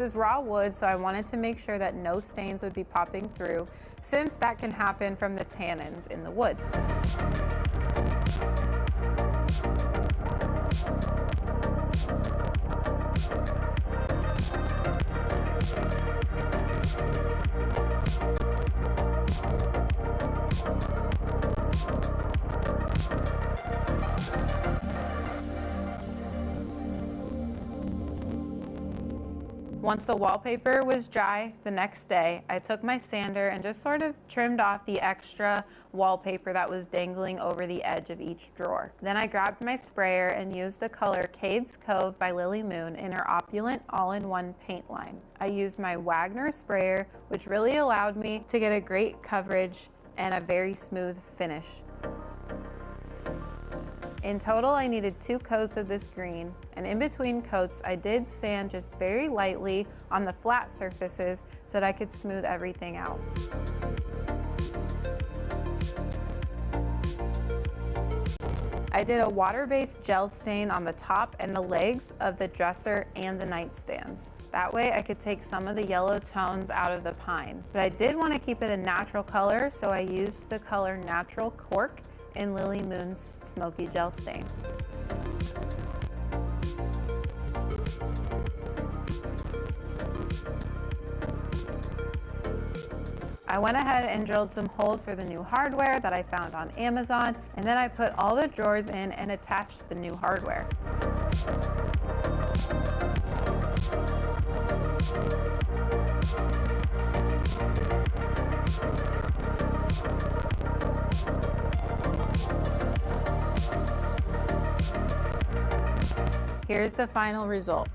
This is raw wood, so I wanted to make sure that no stains would be popping through, since that can happen from the tannins in the wood. Once the wallpaper was dry the next day, I took my sander and just sort of trimmed off the extra wallpaper that was dangling over the edge of each drawer. Then I grabbed my sprayer and used the color Cade's Cove by Lily Moon in her opulent all-in-one paint line. I used my Wagner sprayer, which really allowed me to get a great coverage and a very smooth finish. In total, I needed 2 coats of this green, and in between coats, I did sand just very lightly on the flat surfaces so that I could smooth everything out. I did a water-based gel stain on the top and the legs of the dresser and the nightstands. That way I could take some of the yellow tones out of the pine. But I did want to keep it a natural color, so I used the color Natural Cork in Lily Moon's Smoky Gel Stain. I went ahead and drilled some holes for the new hardware that I found on Amazon, and then I put all the drawers in and attached the new hardware. Here's the final result.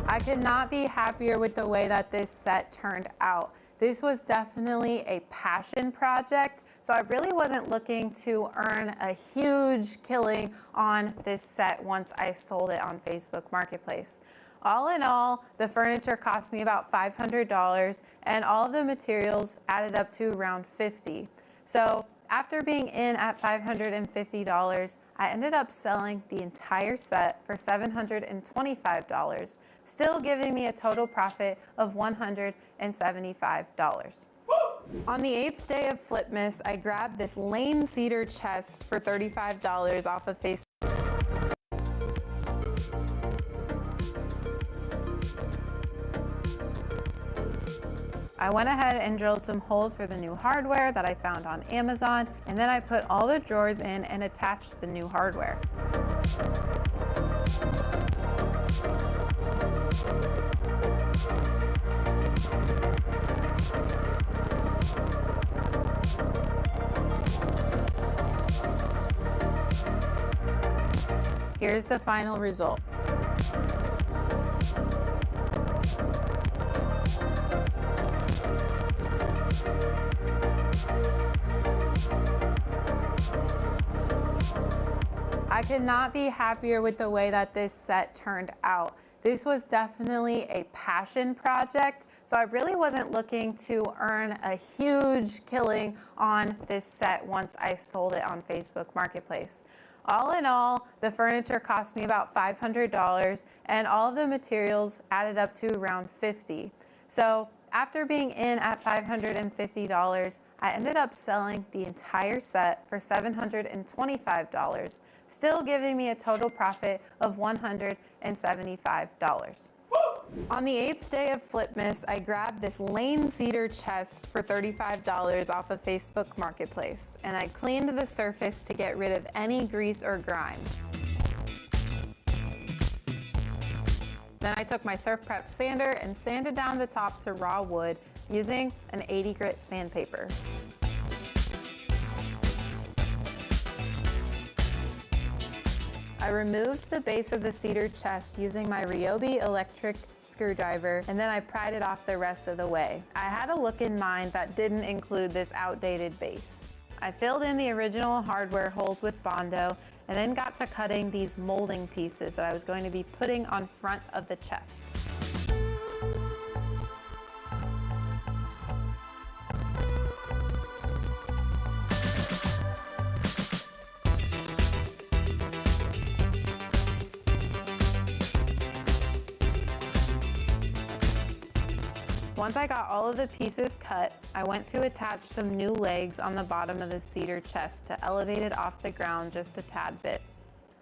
I could not be happier with the way that this set turned out. This was definitely a passion project, so I really wasn't looking to earn a huge killing on this set once I sold it on Facebook Marketplace. All in all, the furniture cost me about $500, and all of the materials added up to around $50. So after being in at $550, I ended up selling the entire set for $725, still giving me a total profit of $175. On the 8th day of Flipmas, I grabbed this Lane cedar chest for $35 off of Facebook. I went ahead and drilled some holes for the new hardware that I found on Amazon, and then I put all the drawers in and attached the new hardware. Here's the final result. I could not be happier with the way that this set turned out. This was definitely a passion project, so I really wasn't looking to earn a huge killing on this set once I sold it on Facebook Marketplace. All in all, the furniture cost me about $500, and all of the materials added up to around $50. So after being in at $550, I ended up selling the entire set for $725, still giving me a total profit of $175. On the 8th day of Flipmas, I grabbed this Lane cedar chest for $35 off of Facebook Marketplace, and I cleaned the surface to get rid of any grease or grime. Then I took my Surf Prep sander and sanded down the top to raw wood using an 80 grit sandpaper. I removed the base of the cedar chest using my Ryobi electric screwdriver, and then I pried it off the rest of the way. I had a look in mind that didn't include this outdated base. I filled in the original hardware holes with Bondo, and then got to cutting these molding pieces that I was going to be putting on front of the chest. Once I got all of the pieces cut, I went to attach some new legs on the bottom of the cedar chest to elevate it off the ground just a tad bit.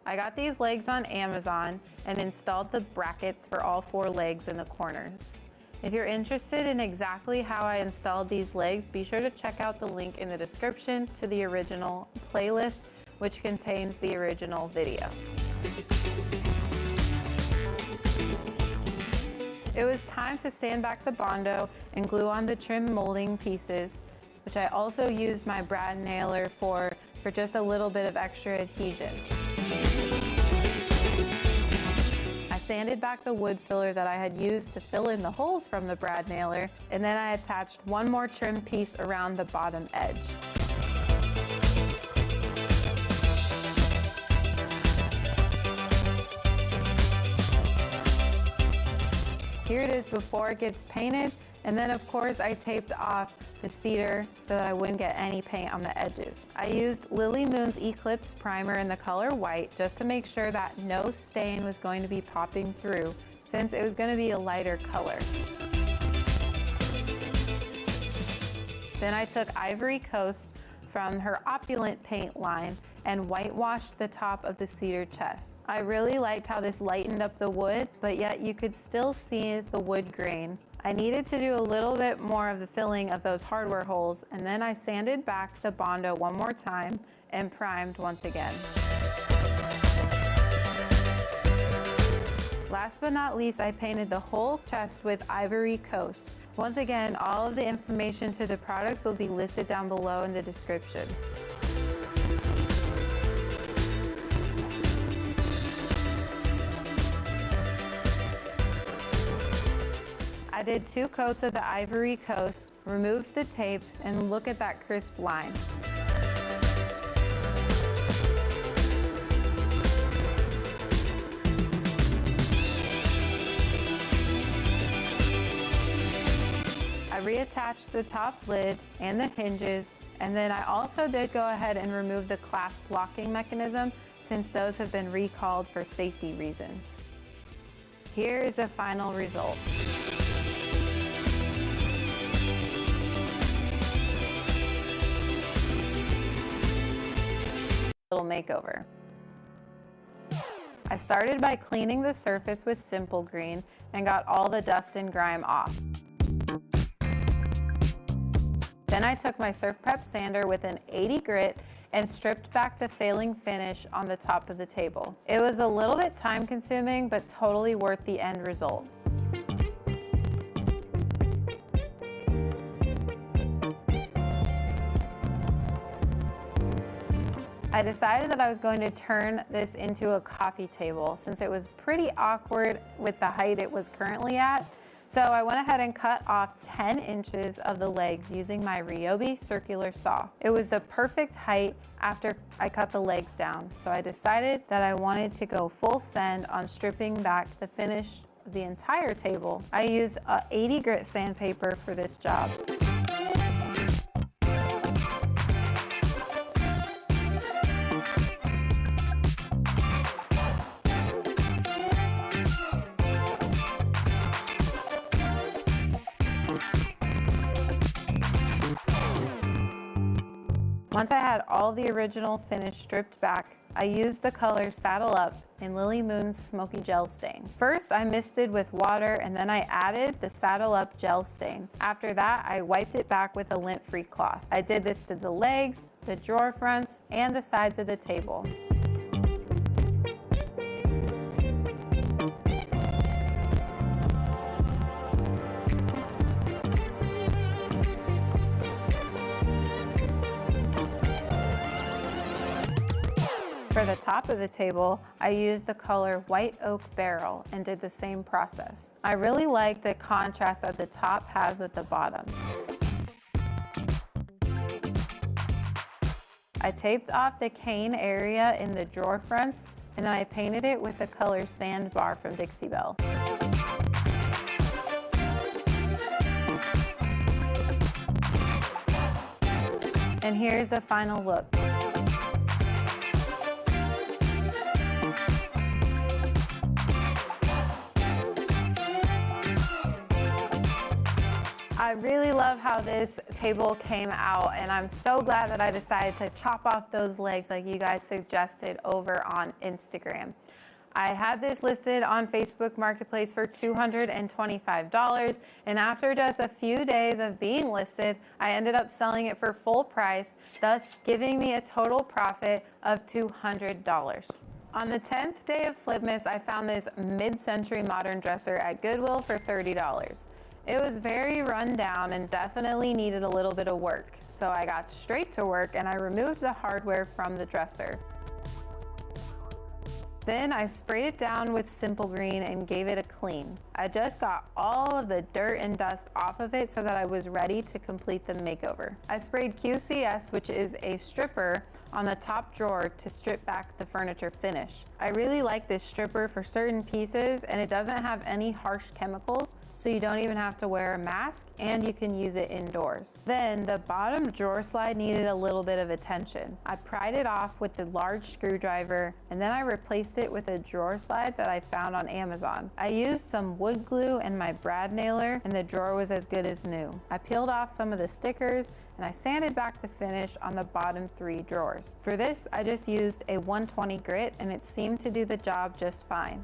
I got these legs on Amazon and installed the brackets for all 4 legs in the corners. If you're interested in exactly how I installed these legs, be sure to check out the link in the description to the original playlist, which contains the original video. It was time to sand back the Bondo and glue on the trim molding pieces, which I also used my brad nailer for just a little bit of extra adhesion. I sanded back the wood filler that I had used to fill in the holes from the brad nailer, and then I attached one more trim piece around the bottom edge. Here it is before it gets painted, and then of course I taped off the cedar so that I wouldn't get any paint on the edges. I used Lily Moon's Eclipse primer in the color white just to make sure that no stain was going to be popping through, since it was going to be a lighter color. Then I took Ivory Coast from her Opulent paint line and whitewashed the top of the cedar chest. I really liked how this lightened up the wood, but yet you could still see the wood grain. I needed to do a little bit more of the filling of those hardware holes, and then I sanded back the Bondo one more time and primed once again. Last but not least, I painted the whole chest with Ivory Coast. Once again, all of the information to the products will be listed down below in the description. I did 2 coats of the Ivory Coast, removed the tape, and look at that crisp line. I reattached the top lid and the hinges, and then I also did go ahead and remove the clasp locking mechanism, since those have been recalled for safety reasons. Here is the final result. Little makeover. I started by cleaning the surface with Simple Green and got all the dust and grime off. Then I took my Surf Prep sander with an 80 grit and stripped back the failing finish on the top of the table. It was a little bit time consuming, but totally worth the end result. I decided that I was going to turn this into a coffee table since it was pretty awkward with the height it was currently at. So I went ahead and cut off 10 inches of the legs using my Ryobi circular saw. It was the perfect height after I cut the legs down. So I decided that I wanted to go full send on stripping back the finish of the entire table. I used a 80 grit sandpaper for this job. Once I had all the original finish stripped back, I used the color Saddle Up in Lily Moon's Smoky Gel Stain. First, I misted with water, and then I added the Saddle Up gel stain. After that, I wiped it back with a lint-free cloth. I did this to the legs, the drawer fronts, and the sides of the table. For the top of the table, I used the color White Oak Barrel and did the same process. I really like the contrast that the top has with the bottom. I taped off the cane area in the drawer fronts, and then I painted it with the color Sandbar from Dixie Belle. And here's the final look. really love how this table came out, and I'm so glad that I decided to chop off those legs like you guys suggested over on Instagram. I had this listed on Facebook Marketplace for $225, and after just a few days of being listed, I ended up selling it for full price, thus giving me a total profit of $200. On the 10th day of Flipmas, I found this mid-century modern dresser at Goodwill for $30. It was very run down and definitely needed a little bit of work, so I got straight to work and I removed the hardware from the dresser. Then I sprayed it down with Simple Green and gave it a clean. I just got all of the dirt and dust off of it so that I was ready to complete the makeover. I sprayed QCS, which is a stripper, on the top drawer to strip back the furniture finish. I really like this stripper for certain pieces, and it doesn't have any harsh chemicals, so you don't even have to wear a mask, and you can use it indoors. Then the bottom drawer slide needed a little bit of attention. I pried it off with the large screwdriver, and then I replaced it with a drawer slide that I found on Amazon. I used some wood glue and my brad nailer, and the drawer was as good as new. I peeled off some of the stickers, and I sanded back the finish on the bottom 3 drawers. For this, I just used a 120 grit, and it seemed to do the job just fine.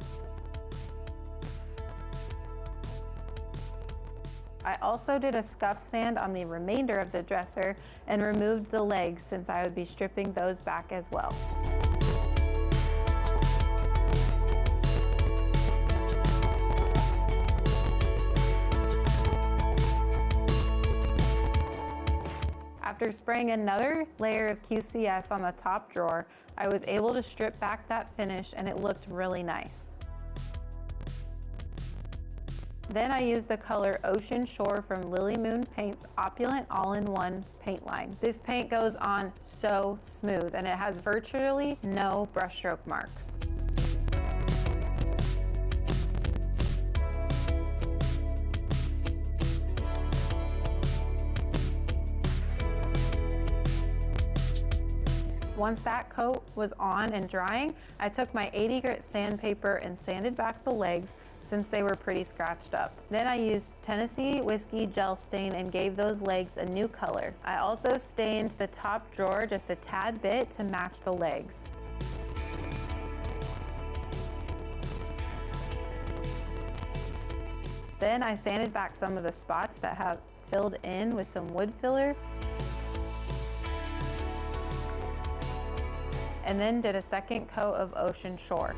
I also did a scuff sand on the remainder of the dresser and removed the legs, since I would be stripping those back as well. After spraying another layer of QCS on the top drawer, I was able to strip back that finish, and it looked really nice. Then I used the color Ocean Shore from Lily Moon Paint's Opulent All-in-One paint line. This paint goes on so smooth, and it has virtually no brushstroke marks. Once that coat was on and drying, I took my 80 grit sandpaper and sanded back the legs, since they were pretty scratched up. Then I used Tennessee Whiskey Gel Stain and gave those legs a new color. I also stained the top drawer just a tad bit to match the legs. Then I sanded back some of the spots that had filled in with some wood filler, and then did a second coat of Ocean Shore.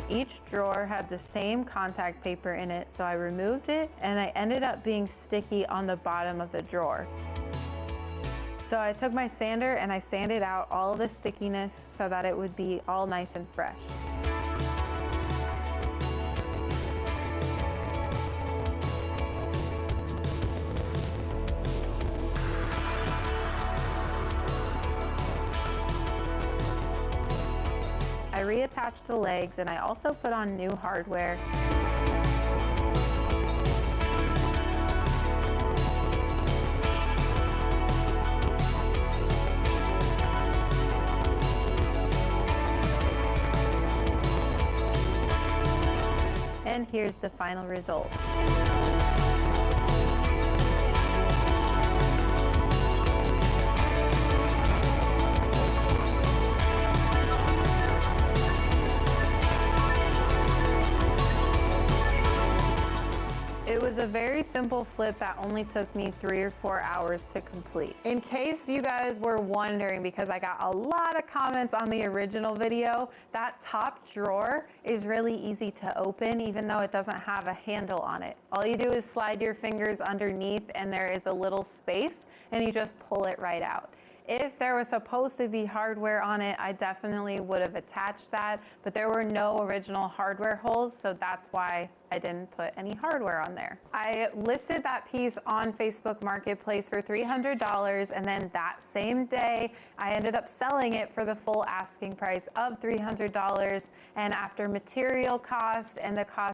Each drawer had the same contact paper in it, so I removed it, and I ended up being sticky on the bottom of the drawer. So I took my sander and I sanded out all of the stickiness so that it would be all nice and fresh. I reattached the legs, and I also put on new hardware. And here's the final result. It was a very simple flip that only took me 3 or 4 hours to complete. In case you guys were wondering, because I got a lot of comments on the original video, that top drawer is really easy to open, even though it doesn't have a handle on it. All you do is slide your fingers underneath, and there is a little space, and you just pull it right out. If there was supposed to be hardware on it, I definitely would have attached that, but there were no original hardware holes, so that's why I didn't put any hardware on there. I listed that piece on Facebook Marketplace for $300, and then that same day, I ended up selling it for the full asking price of $300, and after material cost and the cost